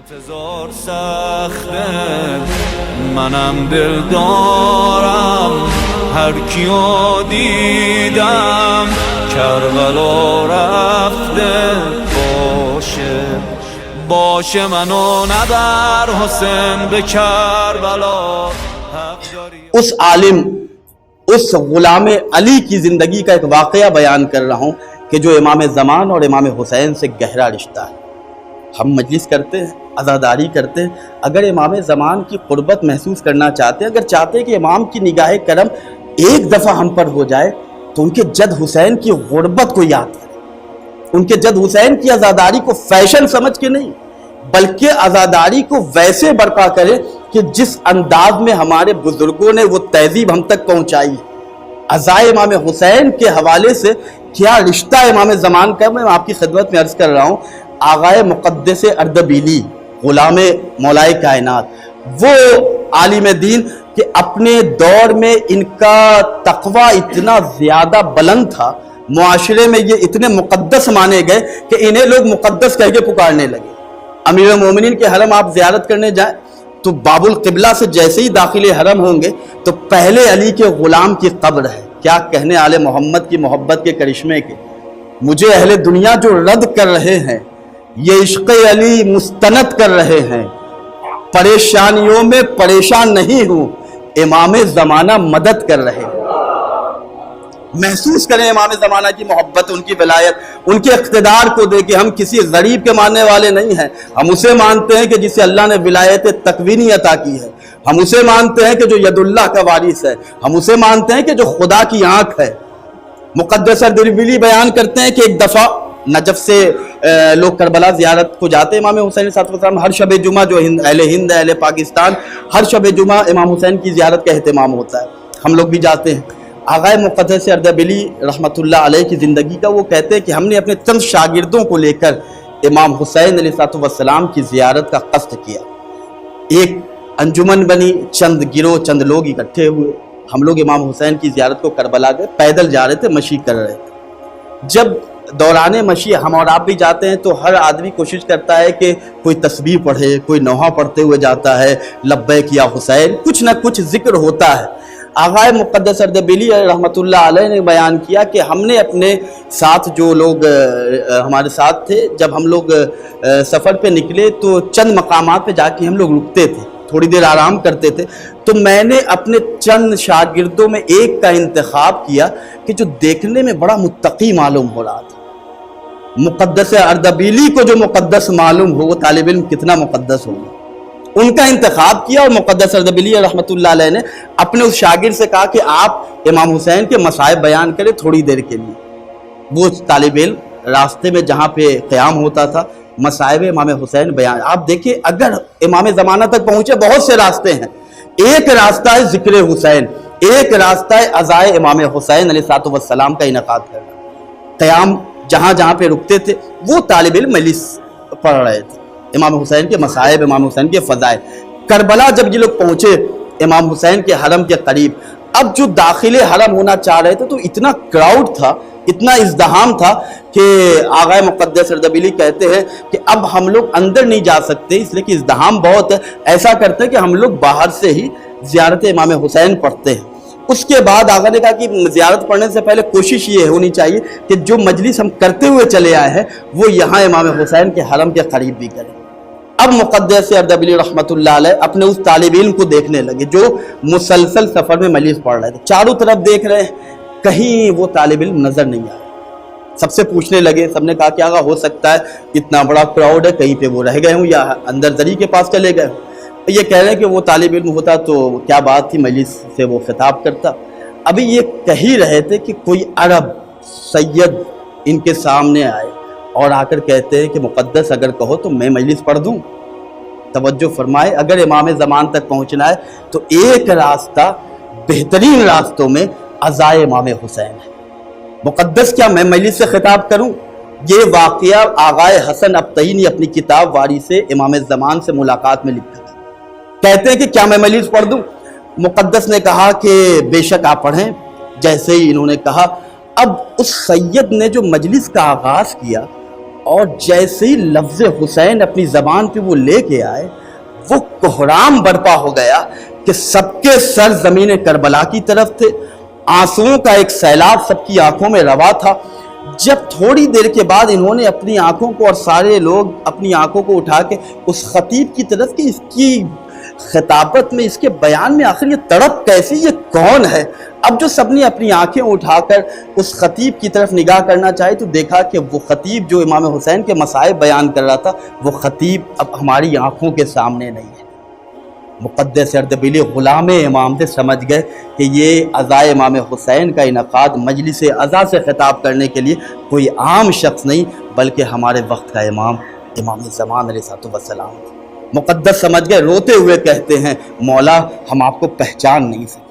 انتظار سخته منم دل دارم هر کیو دیدم کربلا رفته باشه منو نبر حسین به کربلا. اس عالم اس غلام علی کی زندگی کا ایک واقعہ بیان کر رہا ہوں کہ جو امام زمان اور امام حسین سے گہرا رشتہ ہے. ہم مجلس کرتے ہیں، عزاداری کرتے ہیں، اگر امام زمان کی قربت محسوس کرنا چاہتے ہیں، اگر چاہتے ہیں کہ امام کی نگاہ کرم ایک دفعہ ہم پر ہو جائے تو ان کے جد حسین کی غربت کو یاد کریں، ان کے جد حسین کی عزاداری کو فیشن سمجھ کے نہیں بلکہ عزاداری کو ویسے برپا کریں کہ جس انداز میں ہمارے بزرگوں نے وہ تہذیب ہم تک پہنچائی. عزائے امام حسین کے حوالے سے کیا رشتہ امام زمان کا میں آپ کی خدمت میں عرض کر رہا ہوں. آغائے مقدس اردبیلی غلام مولائے کائنات، وہ عالم دین کہ اپنے دور میں ان کا تقوی اتنا زیادہ بلند تھا، معاشرے میں یہ اتنے مقدس مانے گئے کہ انہیں لوگ مقدس کہہ کے پکارنے لگے. امیر المومنین کے حرم آپ زیارت کرنے جائیں تو باب القبلہ سے جیسے ہی داخل حرم ہوں گے تو پہلے علی کے غلام کی قبر ہے. کیا کہنے آل محمد کی محبت کے کرشمے کے. مجھے اہل دنیا جو رد کر رہے ہیں یہ عشق علی مستند کر رہے ہیں، پریشانیوں میں پریشان نہیں ہوں، امام زمانہ مدد کر رہے ہیں. محسوس کریں امام زمانہ کی محبت، ان کی ولایت، ان کے اقتدار کو دے کہ ہم کسی غریب کے ماننے والے نہیں ہیں. ہم اسے مانتے ہیں کہ جسے اللہ نے ولایت تکوینی عطا کی ہے. ہم اسے مانتے ہیں کہ جو ید اللہ کا وارث ہے. ہم اسے مانتے ہیں کہ جو خدا کی آنکھ ہے. مقدس اردبیلی بیان کرتے ہیں کہ ایک دفعہ نجف سے لوگ کربلا زیارت کو جاتے ہیں. امام حسین صلی اللہ علیہ وسلم ہر شب جمعہ جو اہل ہند اہل پاکستان ہر شب جمعہ امام حسین کی زیارت کا اہتمام ہوتا ہے، ہم لوگ بھی جاتے ہیں. آغائے مقدس اردبیلی رحمۃ اللہ علیہ کی زندگی کا وہ کہتے ہیں کہ ہم نے اپنے چند شاگردوں کو لے کر امام حسین علیہ السلام کی زیارت کا قصد کیا. ایک انجمن بنی، چند گروہ چند لوگ اکٹھے ہوئے. ہم لوگ امام حسین کی زیارت کو کربلا گئے، پیدل جا رہے تھے، مشی کر رہے تھے. جب دوران مشی ہم اور آپ بھی جاتے ہیں تو ہر آدمی کوشش کرتا ہے کہ کوئی تسبیح پڑھے، کوئی نوحہ پڑھتے ہوئے جاتا ہے، لبیک یا حسین، کچھ نہ کچھ ذکر ہوتا ہے. آغائے مقدس اردبیلی رحمۃ اللہ علیہ نے بیان کیا کہ ہم نے اپنے ساتھ جو لوگ ہمارے ساتھ تھے، جب ہم لوگ سفر پہ نکلے تو چند مقامات پہ جا کے ہم لوگ رکتے تھے، تھوڑی دیر آرام کرتے تھے. تو میں نے اپنے چند شاگردوں میں ایک کا انتخاب کیا کہ جو دیکھنے میں بڑا متقی معلوم ہو رہا تھا. مقدس اردبیلی کو جو مقدس معلوم ہو وہ طالب علم کتنا مقدس ہوگا. ان کا انتخاب کیا اور مقدس اردبیلی رحمۃ اللہ علیہ نے اپنے اس شاگرد سے کہا کہ آپ امام حسین کے مصائب بیان کریں تھوڑی دیر کے لیے. وہ طالب علم راستے میں جہاں پہ قیام ہوتا تھا مصائب امام حسین بیان. آپ دیکھیں اگر امام زمانہ تک پہنچے بہت سے راستے ہیں. ایک راستہ ہے ذکر حسین، ایک راستہ ہے عزائے امام حسین علیہ السلام کا انعقاد کرنا. قیام جہاں جہاں پہ رکتے تھے وہ طالب علم مجلس پڑھ رہے تھے، امام حسین کے مصائب، امام حسین کے فضائل. کربلا جب یہ لوگ پہنچے امام حسین کے حرم کے قریب، اب جو داخل حرم ہونا چاہ رہے تھے تو اتنا کراؤڈ تھا، اتنا ازدحام تھا کہ آغائے مقدس اردبیلی کہتے ہیں کہ اب ہم لوگ اندر نہیں جا سکتے اس لیے کہ ازدحام بہت ہے. ایسا کرتے ہیں کہ ہم لوگ باہر سے ہی زیارت امام حسین پڑھتے ہیں. اس کے بعد آغا نے کہا کہ زیارت پڑھنے سے پہلے کوشش یہ ہونی چاہیے کہ جو مجلس ہم کرتے ہوئے چلے آئے ہیں وہ یہاں امام حسین کے حرم کے قریب بھی کریں. اب مقدس اردبیلی رحمۃ اللہ علیہ اپنے اس طالب علم کو دیکھنے لگے جو مسلسل سفر میں مجلس پڑھ رہے تھے. چاروں طرف دیکھ رہے ہیں، کہیں وہ طالب علم نظر نہیں آیا. سب سے پوچھنے لگے، سب نے کہا کہ آغا ہو سکتا ہے اتنا بڑا کراؤڈ ہے کہیں پہ وہ رہ گئے ہوں یا اندر دری کے پاس چلے گئے ہوں. یہ کہہ رہے ہیں کہ وہ طالب علم ہوتا تو کیا بات تھی، مجلس سے وہ خطاب کرتا. ابھی یہ کہہ ہی رہے تھے کہ کوئی عرب سید ان کے سامنے آئے اور آ کر کہتے ہیں کہ مقدس اگر کہو تو میں مجلس پڑھ دوں. توجہ فرمائے، اگر امام زمان تک پہنچنا ہے تو ایک راستہ بہترین راستوں میں عزائے امام حسین ہے. مقدس کیا میں مجلس سے خطاب کروں؟ یہ واقعہ آغائے حسن ابطحی نے اپنی کتاب وارث امام زمان سے ملاقات میں لکھا تھا. کہتے ہیں کہ کیا میں مجلس پڑھ دوں؟ مقدس نے کہا کہ بے شک آپ پڑھیں. جیسے ہی انہوں نے کہا، اب اس سید نے جو مجلس کا آغاز کیا اور جیسے ہی لفظ حسین اپنی زبان پہ وہ لے کے آئے، وہ کوہرام برپا ہو گیا کہ سب کے سر زمین کربلا کی طرف تھے، آنسوؤں کا ایک سیلاب سب کی آنکھوں میں روا تھا۔ جب تھوڑی دیر کے بعد انہوں نے اپنی آنکھوں کو، اور سارے لوگ اپنی آنکھوں کو اٹھا کے اس خطیب کی طرف کہ اس کی خطابت میں، اس کے بیان میں آخر یہ تڑپ کیسی، یہ کون ہے؟ اب جو سب نے اپنی آنکھیں اٹھا کر اس خطیب کی طرف نگاہ کرنا چاہے تو دیکھا کہ وہ خطیب جو امام حسین کے مصائب بیان کر رہا تھا، وہ خطیب اب ہماری آنکھوں کے سامنے نہیں ہے۔ مقدس اردبیلی غلام امام سے سمجھ گئے کہ یہ عزائے امام حسین کا انعقاد مجلس عزا سے خطاب کرنے کے لیے کوئی عام شخص نہیں بلکہ ہمارے وقت کا امام زمان علیہ السلام۔ مقدس سمجھ گئے، روتے ہوئے کہتے ہیں مولا ہم آپ کو پہچان نہیں سکتے۔